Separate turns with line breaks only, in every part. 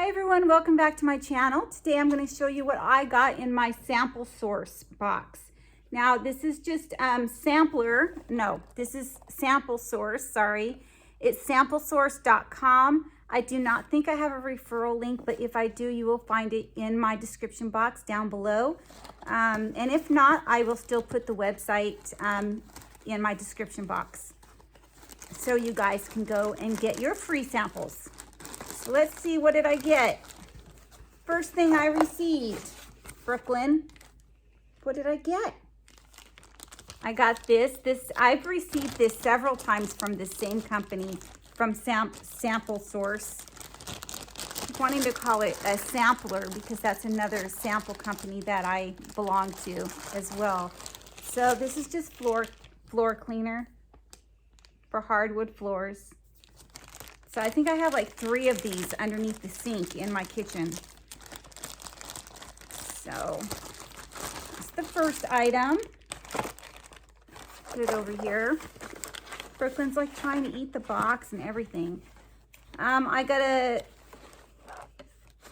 Hi everyone, welcome back to my channel. Today I'm going to show you what I got in my sample source box. Now this is just this is sample source, sorry. It's samplesource.com. I do not think I have a referral link, but if I do, you will find it in my description box down below. And if not, I will still put the website in my description box, so you guys can go and get your free samples. So let's see, what did I get? First thing I received, Brooklyn. What did I get? I got this. I've received this several times from the same company, from Sample Source. I'm wanting to call it a sampler because that's another sample company that I belong to as well. So this is just floor cleaner for hardwood floors. So I think I have like 3 of these underneath the sink in my kitchen. So that's the first item. Put it over here. Brooklyn's like trying to eat the box and everything. I got a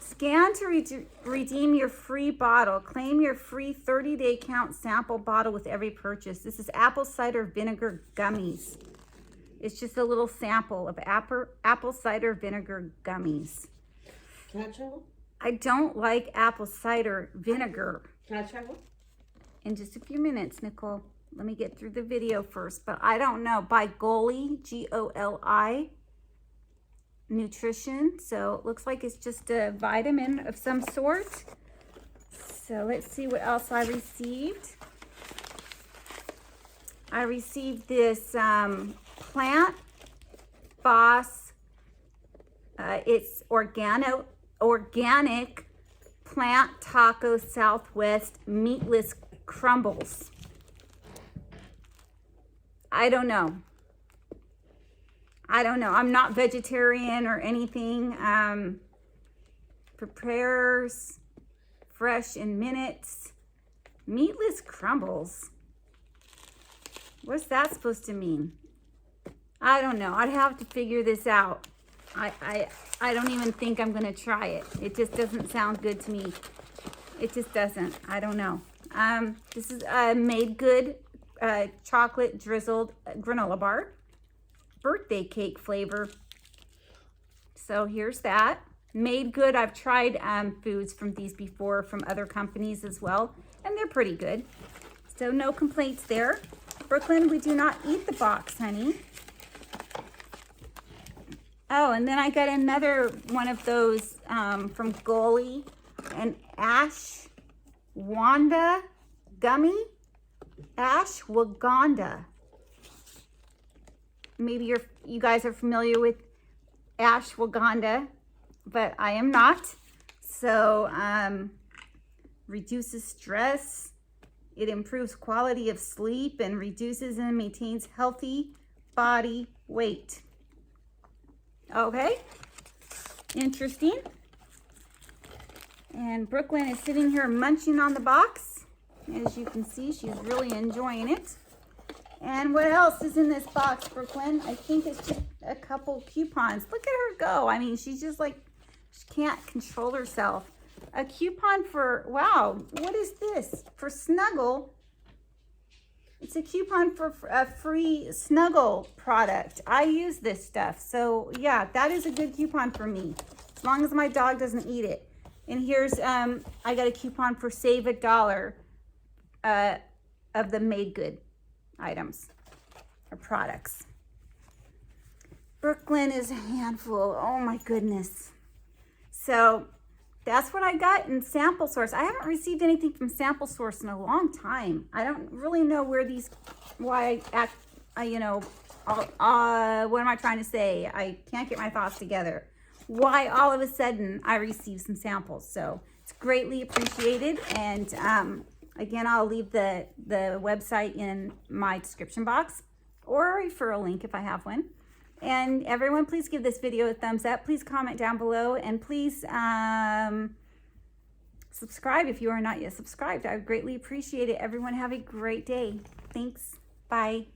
scan to redeem your free bottle. Claim your free 30-day count sample bottle with every purchase. This is apple cider vinegar gummies. It's just a little sample of apple cider vinegar gummies.
Can I try one?
I don't like apple cider vinegar.
Can I try one?
In just a few minutes, Nicole. Let me get through the video first. But I don't know. By Goli, G-O-L-I, nutrition. So it looks like it's just a vitamin of some sort. So let's see what else I received. I received this Plant Boss, it's organic plant taco Southwest meatless crumbles. I don't know. I'm not vegetarian or anything. Prepares fresh in minutes. Meatless crumbles. What's that supposed to mean? I don't know. I'd have to figure this out. I don't even think I'm going to try it. It just doesn't sound good to me. It just doesn't. I don't know. This is a Made Good chocolate drizzled granola bar. Birthday cake flavor. So here's that. Made Good. I've tried foods from these before from other companies as well, and they're pretty good. So no complaints there. Brooklyn, we do not eat the box, honey. Oh, and then I got another one of those from Goli, an ashwagandha gummy. Ashwagandha. Maybe you guys are familiar with ashwagandha, but I am not. So reduces stress. It improves quality of sleep and reduces and maintains healthy body weight. Okay, interesting. And Brooklyn is sitting here munching on the box. As you can see, she's really enjoying it. And what else is in this box, Brooklyn? I think it's just a couple coupons. Look at her go. I mean, she's just like, she can't control herself. A coupon for, wow, what is this? For Snuggle. It's a coupon for a free Snuggle product. I use this stuff. So yeah, that is a good coupon for me, as long as my dog doesn't eat it. And here's, I got a coupon for save $1 of the Made Good items or products. Brooklyn is a handful. Oh my goodness. So that's what I got in Sample Source. I haven't received anything from Sample Source in a long time. I don't really know where these, what am I trying to say? I can't get my thoughts together. Why all of a sudden I received some samples. So it's greatly appreciated. And again, I'll leave the website in my description box, or a referral link if I have one. And everyone, please give this video a thumbs up. Please comment down below, and please subscribe if you are not yet subscribed. I would greatly appreciate it. Everyone have a great day. Thanks. Bye.